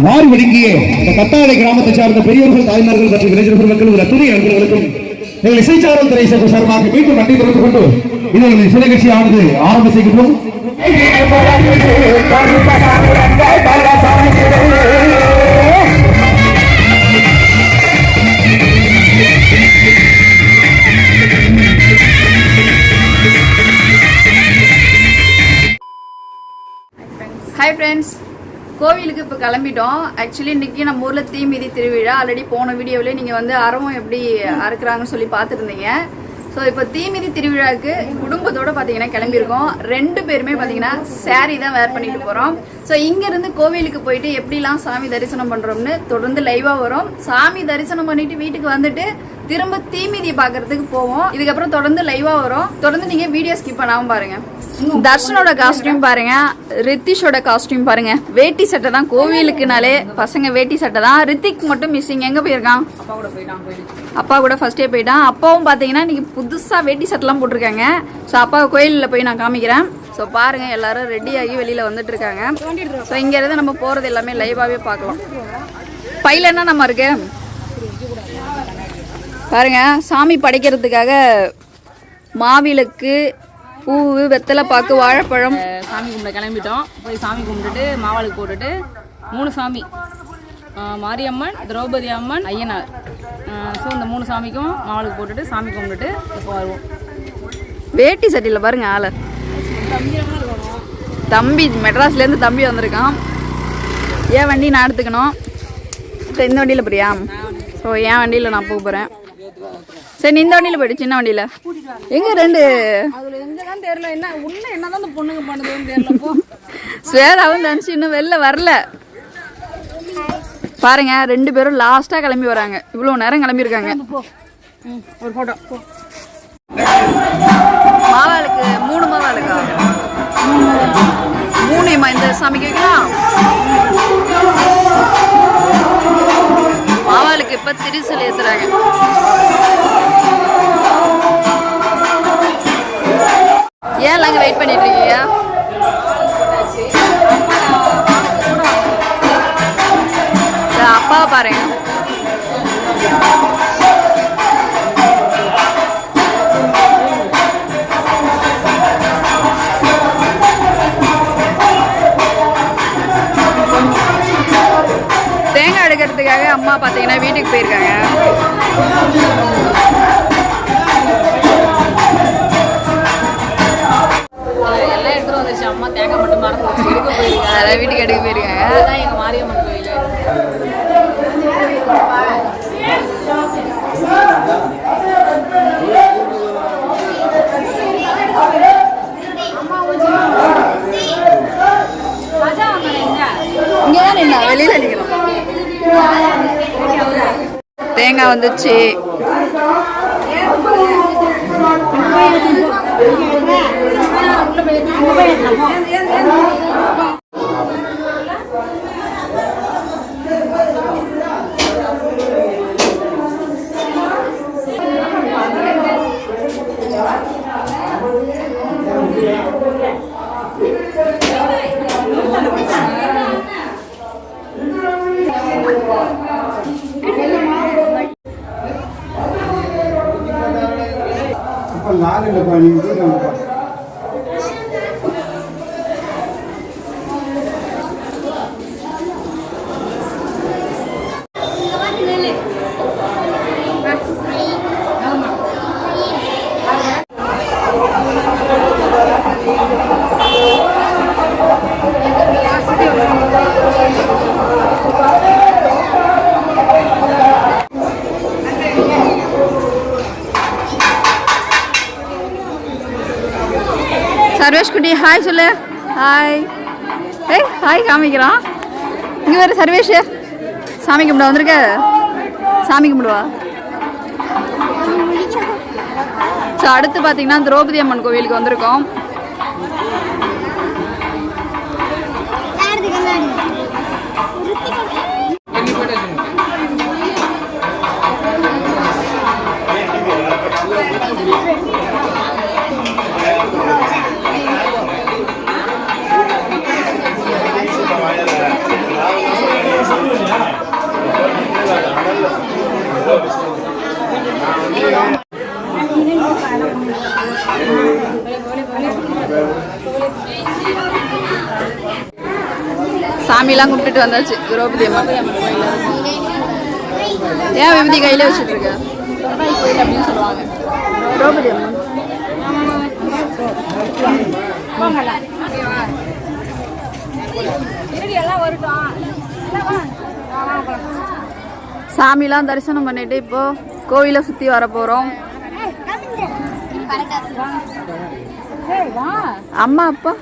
வாரி வழங்கிய இந்த கத்தாழை கிராமத்தை சார்ந்த பெரியவர்கள் தாய்மார்கள் மற்றும் இளைஞர்கள் மக்கள் ஒரு துணை நண்பர்களுக்கும் எங்கள் இசைச்சாரல் துறை சார்பாக மீண்டும் நன்றி தெரிவித்துக் கொண்டு இது இசை நிகழ்ச்சியானது ஆரம்ப செய்கின்றோம். ஹாய் ஃப்ரெண்ட்ஸ், கோவிலுக்கு இப்போ கிளம்பிட்டோம். ஆக்சுவலி இன்றைக்கி நம்ம ஊரில் தீமிதி திருவிழா. ஆல்ரெடி போன வீடியோவிலே நீங்கள் வந்து அரவம் எப்படி அறுக்குறாங்கன்னு சொல்லி பார்த்துருந்தீங்க. ஸோ இப்போ தீமிதி திருவிழாவுக்கு குடும்பத்தோடு பார்த்தீங்கன்னா கிளம்பியிருக்கோம். 2 பேருமே பார்த்தீங்கன்னா சாரீ தான் வேர் பண்ணிட்டு போகிறோம். ஸோ இங்கேருந்து கோவிலுக்கு போயிட்டு எப்படிலாம் சாமி தரிசனம் பண்ணுறோம்னு தொடர்ந்து லைவாக வரும். சாமி தரிசனம் பண்ணிட்டு வீட்டுக்கு வந்துட்டு திரும்ப தீமிதியை பார்க்கறதுக்கு போவோம். இதுக்கப்புறம் தொடர்ந்து லைவாக வரும். தொடர்ந்து நீங்கள் வீடியோ ஸ்கிப் பண்ணாமல் பாருங்கள். தர்ஷனோட காஸ்டியூம் பாருங்க, ரித்திஷோட காஸ்டியூம் பாருங்க. வேட்டி சட்டை தான் கோவிலுக்குனாலே பசங்க வேட்டி சட்டை தான். ரித்திக் மட்டும் மிஸ்ஸிங். எங்க போயிருக்கான்? அப்பா கூட ஃபர்ஸ்டே போயிட்டான். அப்பாவும் பார்த்தீங்கன்னா இன்னைக்கு புதுசாக வேட்டி சட்டைலாம் போட்டிருக்காங்க. ஸோ அப்பா கோயிலில் போய் நான் காமிக்கிறேன். ஸோ பாருங்க, எல்லாரும் ரெடி ஆகி வெளியில் வந்துட்டு இருக்காங்க. ஸோ இங்கேருந்து நம்ம போகிறது எல்லாமே லைவாகவே பார்க்கலாம். பையில என்ன நம்ம இருக்கு பாருங்க. சாமி படைக்கிறதுக்காக மாவிளக்கு, பூ, வெத்தலை பாக்கு, வாழைப்பழம். சாமி கும்பிட கிளம்பிட்டோம். போய் சாமி கும்பிட்டுட்டு மாவாளுக்கு போட்டுட்டு 3 சாமி, மாரியம்மன், திரௌபதி அம்மன், ஐயனார். ஸோ இந்த 3 சாமிக்கும் மாவாளுக்கு போட்டுட்டு சாமி கும்பிட்டுட்டு இப்போ வருவோம். வேட்டி சட்டியில் பாருங்க ஆளை. தம்பி மெட்ராஸ்லேருந்து தம்பி வந்திருக்கான். என் வண்டி நான் எடுத்துக்கணும். இந்த வண்டியில் போறியா? ஸோ என் வண்டியில் நான் போக போகிறேன். சரி, நீ இந்த வண்டியில் போயிடு, சின்ன வண்டியில். எங்க 2 தெரியல, என்ன உள்ள என்னதான் இந்த பொண்ணுங்க பண்ணுதுன்னு தெரியல. ஸ்வேதாவும் தனுஷ் இன்னும் வெளில வரல பாருங்க. 2 பேரும் லாஸ்டா கிளம்பி வராங்க. இவ்வளவு நேரம் கிளம்பி இருக்காங்க. ஒரு போட்டோ. மாவாளுக்கு 3 மாவாளுக்கா? 3 இந்த சாமிக்கு வைக்கலாம். மாவாளுக்கு இப்ப திரிசல் ஏத்துறாங்க. ஏன் அங்கே வெயிட் பண்ணிட்டு இருக்கீங்க? அப்பாவை பாருங்க. தேங்காய் எடுக்கிறதுக்காக அம்மா பார்த்தீங்கன்னா வீட்டுக்கு போயிருக்காங்க. அம்மா தேங்காய் மட்டும் மறந்து எடுக்க போயிருக்காங்க. அதெல்லாம் வீட்டுக்கு எடுக்க போயிருக்காங்க. அதுதான் எங்கள் மாரியம்மன் கோயில். இங்கேதான் நின்னா வெளியில நிற்கிறோம். தேங்காய் வந்துச்சு. சர்வேஷ் குட்டி ஹாய் சொல்லு. ஹாய். ஏய் ஹாய் காமிக்கிறான். இங்கே வேறு சர்வேஷ் சாமி கும்பிட வந்திருக்க. சாமி கும்பிடுவா. ஸோ அடுத்து பார்த்தீங்கன்னா திரௌபதி அம்மன் கோவிலுக்கு வந்திருக்கோம். சாமிலாம் கும்பிட்டுட்டு வந்தாச்சு. திரௌபதி அம்மன் கோயிலில் இருக்கும். ஏன் விபதி கையில வச்சுட்டு இருக்க? கோயில் அப்படின்னு சொல்லுவாங்க. திரௌபதி அம்மன் சாமிலாம் தரிசனம் பண்ணிட்டு இப்போ கோவிலை சுற்றி வர போகிறோம். அம்மா அப்பா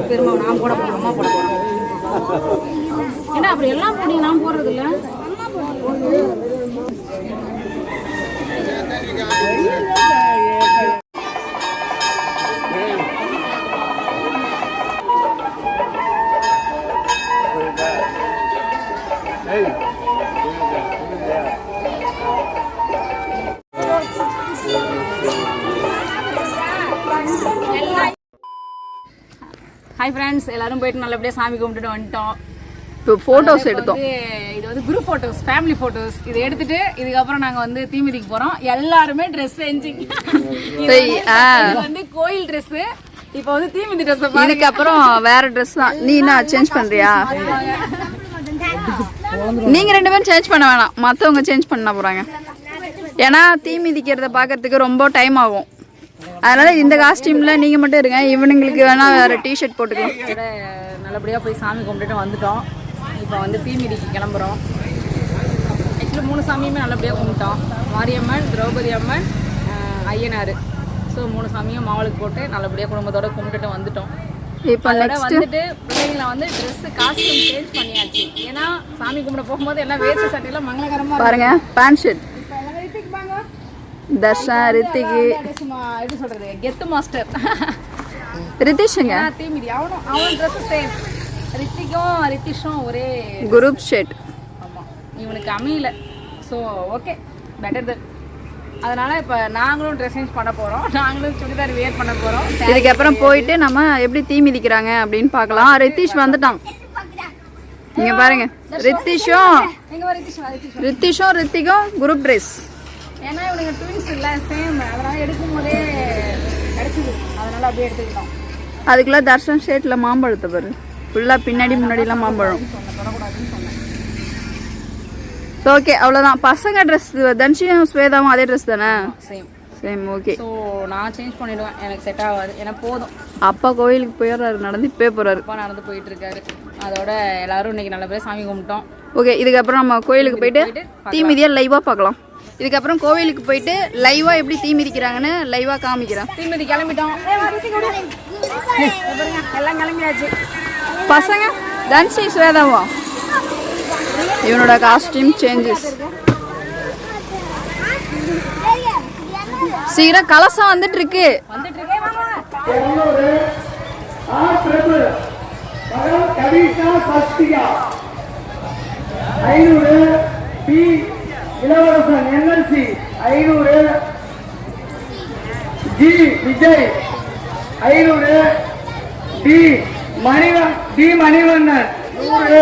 பெருமா நான் போட போறோம், அம்மா போட போறோம். ஏன்னா அப்படி எல்லாம் போடி நான் போடுறது இல்ல. ஹாய் ஃப்ரெண்ட்ஸ், எல்லாரும் போயிட்டு நல்லபடியாக சாமி கும்பிட்டுட்டு வந்துட்டோம். இப்போ ஃபோட்டோஸ் எடுத்தோம். இது வந்து குரூப் ஃபோட்டோஸ், ஃபேமிலி ஃபோட்டோஸ். இதை எடுத்துட்டு இதுக்கப்புறம் நாங்கள் வந்து தீமிதிக்கு போகிறோம். எல்லாருமே ட்ரெஸ் சேஞ்சிங். வந்து கோயில் ட்ரெஸ். இப்போ வந்து தீமிதி ட்ரெஸ். இதுக்கப்புறம் வேற ட்ரெஸ் தான். நீ என்ன சேஞ்ச் பண்றியா? நீங்க 2 பேரும் சேஞ்ச் பண்ண வேணாம், மற்றவங்க சேஞ்ச் பண்ண போறாங்க. ஏன்னா தீ மிதிக்கிறத பார்க்கறதுக்கு ரொம்ப டைம் ஆகும். அதனால இந்த காஸ்டியூம்ல நீங்க மட்டும் இருங்க, இவனுங்களுக்கு வேணா வேற டிஷர்ட் போட்டுக்கலாம். நல்லபடியாக போய் சாமி கும்பிட்டுட்டு வந்துட்டோம். இப்போ வந்து தீமிதிக்கு கிளம்புறோம். ஆக்சுவலி 3 சாமியுமே நல்லபடியாக கும்பிட்டோம். மாரியம்மன், திரௌபதி அம்மன், ஐயனார். ஸோ 3 சாமியும் மாவளுக்கு போட்டு நல்லபடியாக குடும்பத்தோட கும்பிட்டுட்டு வந்துட்டோம். இப்போ அதோட வந்துட்டு பிள்ளைங்களை வந்து ட்ரெஸ் காஸ்டியூம் சேஞ்ச் பண்ணியாச்சு. ஏன்னா சாமி கும்பிட போகும்போது எல்லாம் வேஷ்டி சட்டையெல்லாம் மங்களகரமாக பாருங்க. பேண்ட் ஷர்ட் தர்ஷன், ரித்திக்கு, எப்படி சொல்றது, கெத்து மாஸ்டர் ரித்திஷுங்க. தீமிதி அவன் ட்ரெஸ் சேம். ரித்திஷும் ஒரே குரூப் ஷர்ட். ஆமாம், இவனுக்கு அமையல. ஸோ ஓகே, பெட்டர் தென். அதனால இப்போ நாங்களும் ட்ரெஸ் சேஞ்ச் பண்ண போகிறோம். நாங்களும் சுடிதார் வேர் பண்ண போகிறோம். இதுக்கப்புறம் போயிட்டு நம்ம எப்படி தீ மிதிக்கிறாங்க அப்படின்னு பார்க்கலாம். ரித்திஷ் வந்துட்டான். இங்க பாருங்க, ரித்திஷும் ரித்திக்கும் குரூப் ட்ரெஸ். ஏன்னா இவனுக்கு ட்வின்ஸ் இல்லை, சேம். அதனால எடுக்கும் போதே கிடைச்சிது. அதனால அப்படியே எடுத்துக்கிட்டோம். அதுக்குள்ள தர்ஷன் ஷர்ட்ல மாம்பழத்தை பாரு, ஃபுல்லா பின்னாடி முன்னாடிலாம் மாம்பழம். ஓகே, அவ்வளோதான். பசங்க ட்ரெஸ் தன்ஷியும் ஸ்வேதாவும் அதே ட்ரெஸ் தானே? சேம். ஓகே. ஸோ நான் சேஞ்ச் பண்ணிவிடுவேன், எனக்கு செட் ஆகாது. ஏன்னா போதும். அப்பா கோயிலுக்கு போயிடுறாரு, நடந்து இப்போ போகிறாரு. அப்பா நடந்து போயிட்டு இருக்காரு. அதோட எல்லாரும் இன்னைக்கு நல்லபடியாக சாமி கும்பிட்டோம். ஓகே, இதுக்கப்புறம் நம்ம கோயிலுக்கு போயிட்டு தீ மிதியா லைவாக பார்க்கலாம். இதுக்கப்புறம் கோவிலுக்கு போயிட்டு லைவா எப்படி தீ மிதிக்கிறாங்கன்னு லைவா காமிக்கிறேன். தீமிதி கிளம்பிட்டோம். எல்லாம் கிளம்பியாச்சு. பசங்க தன்ஷி ஸ்வேதாவா, இவனோட காஸ்டியூம் சேஞ்சஸ். சீக்கிரம் கலசம் வந்துட்டு இருக்கு. இளவரசன் NLC 500, G Vijay 500, D Manivannan 100,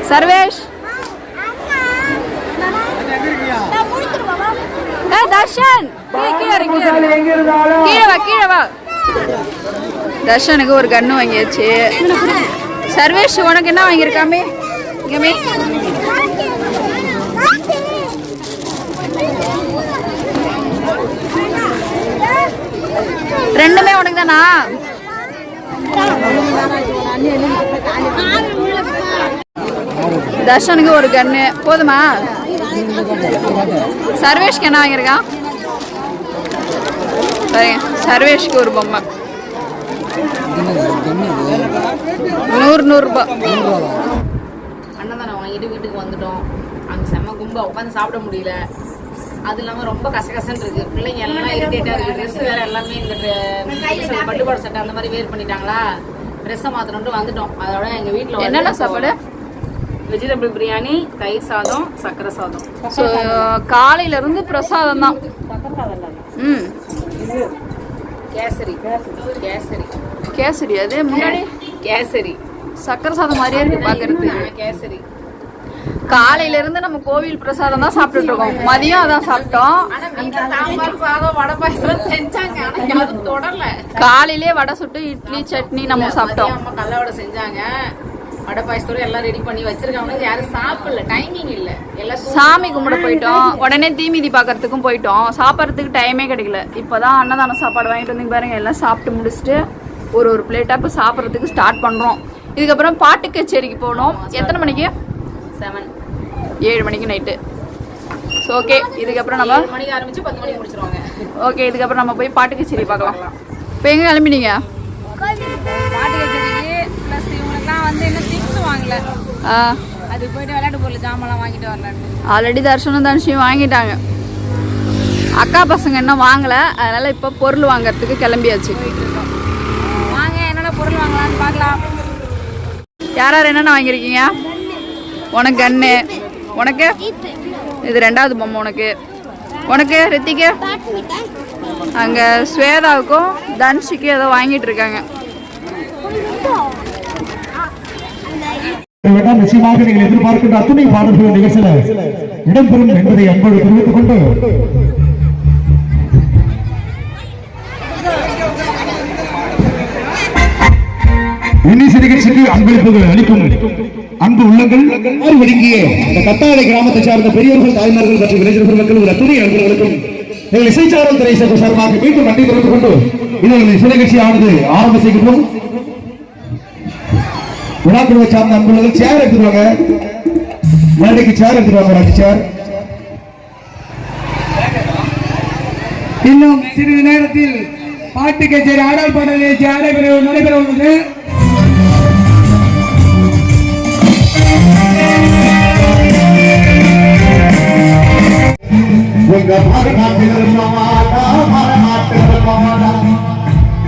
Sarvesh Darshan கீழே வா தர்ஷனுக்கு ஒரு கன்னு வாங்கியாச்சு. சர்வேஷ் உனக்கு என்ன வாங்கியிருக்காமே? இங்கமே ரெண்டுமே உனக்கு தானா? தர்ஷனுக்கு ஒரு கன்னு போதுமா? சர்வேஷ்க்கு என்ன வாங்கியிருக்கான்? சர்வேஷ்க்கு ஒரு பொம்மை 100 ரூபாய். அன்னதானம் வாங்கிட்டு வீட்டுக்கு வந்துட்டோம். அங்கே செம்ம கும்பா உட்காந்து சாப்பிட முடியல. அது இல்லாமல் ரொம்ப கசகசன்னு இருக்கு. பிள்ளைங்க எல்லாம் இரிட்டேட்டாக இருக்குது. ட்ரெஸ் வேறு எல்லாமே இந்த பட்டுப்பாடு சட்டை அந்த மாதிரி வேர் பண்ணிட்டாங்களா, ட்ரெஸ்ஸை மாற்றணுன்ட்டு வந்துட்டோம். அதோட எங்கள் வீட்டில் என்னென்ன சாப்பாடு? வெஜிடபிள் பிரியாணி, தயிர் சாதம், சக்கரை சாதம். ஸோ காலையிலேருந்து பிரசாதம் தான். கேசரி கேசரி கேசரி அது முன்னாடி கேசரி சக்கரை சாதம் மாதிரியே இருக்கு பார்க்கறது. கேசரி காலையில இருந்து நம்ம கோவில் பிரசாதம் தான் சாப்பிட்டுட்டு இருக்கோம். மதியம் அதான் சாப்பிட்டோம். காலையிலே வடை சுட்டு இட்லி சட்னி நம்ம சாப்பிட்டோம். கல்ல வடை செஞ்சாங்க, வடை பாயசத்தோட எல்லாம் ரெடி பண்ணி வச்சிருக்காங்க. யாரும் சாப்பிடல, டைமிங் இல்ல. எல்லாம் சாமி கும்பிட போயிட்டோம். உடனே தீமிதி பாக்கிறதுக்கும் போயிட்டோம். சாப்பிட்றதுக்கு டைமே கிடைக்கல. இப்பதான் அன்னதான சாப்பாடு வாங்கிட்டு வந்து பாருங்க. எல்லாம் சாப்பிட்டு முடிச்சுட்டு ஒரு பிளேட்டா இப்போ சாப்பிட்றதுக்கு ஸ்டார்ட் பண்றோம். இதுக்கப்புறம் பாட்டு கச்சேரிக்கு போகணும். எத்தனை மணிக்கு? 7 மணிக்கு நைட்டு. ஸோ ஓகே, இதுக்கப்புறம் நம்ம 7 மணிக்கு ஆரம்பிச்சு 10 மணிக்கு முடிச்சிருவாங்க. ஓகே, இதுக்கப்புறம் நம்ம போய் பாட்டு கச்சேரி பார்க்கலாம். இப்போ எங்கே கிளம்பினீங்க? பாட்டு கச்சேரிக்கு ப்ளஸ் இவங்களுக்குலாம் வந்து இன்னும் திங்ஸ் வாங்கல. அது போயிட்டு விளையாட்டு பொருள் ஜாமான்லாம் வாங்கிட்டு வரலான்னு. ஆல்ரெடி தர்ஷனும் தனுஷியும் வாங்கிட்டாங்க. அக்கா பசங்க இன்னும் வாங்கலை. அதனால் இப்போ பொருள் வாங்குறதுக்கு கிளம்பியாச்சு. வாங்க, என்னென்ன பொருள் வாங்கலாம்னு பார்க்கலாம். யார் யார் என்னென்ன வாங்கியிருக்கீங்க? உனக்கு கன்னு, உனக்கு இது 2வது பொம்மை, உனக்கு ரித்திக்கு, அங்கே ஸ்வேதாவுக்கும் தனுஷிக்கும் ஏதோ வாங்கிட்டு இருக்காங்க. நிச்சயமாக நீங்கள் எதிர்பார்க்கின்ற அத்துணை பாடல்கள் நிகழ்ச்சியில் இடம்பெறும் என்பதை அன்போடு தெரிவித்துக் கொண்டு இன்னிசை நிகழ்ச்சிக்கு அன்பளிப்புகள் அளிக்கும் அன்பு உள்ளங்கள் வழங்கிய இந்த கத்தாழை கிராமத்தை சார்ந்த பெரியவர்கள், தாய்மார்கள் மற்றும் இளைஞர் பெருமக்கள் ஒரு அத்துணை அன்பர்களுக்கும் எங்கள் இசைச்சாரல் திரை சார்பாக மீண்டும் நன்றி தெரிவித்துக் கொண்டு இதன் இசை நிகழ்ச்சியானது ஆரம்ப செய்கின்றோம். விழாக்குழுவை சார்ந்த அன்புள்ளங்கள் சேர் எடுத்துருவாங்க. மேடைக்கு சேர் எடுத்துருவாங்க சேர். இன்னும் சிறிது நேரத்தில் பாட்டு கச்சேரி ஆடல் பாடல் நிகழ்ச்சி நடைபெற உள்ளது.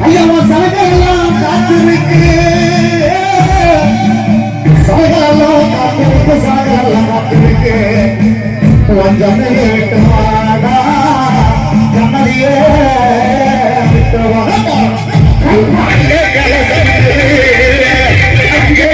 ஐயா சலகெல்லாம் காத்திருக்கு, சலகெல்லாம் காத்திருக்கு, சலகெல்லாம் காத்திருக்கு. ஜன்னலே விட்டு வாடா, ஜன்னலையே விட்டு வாடா. அங்கே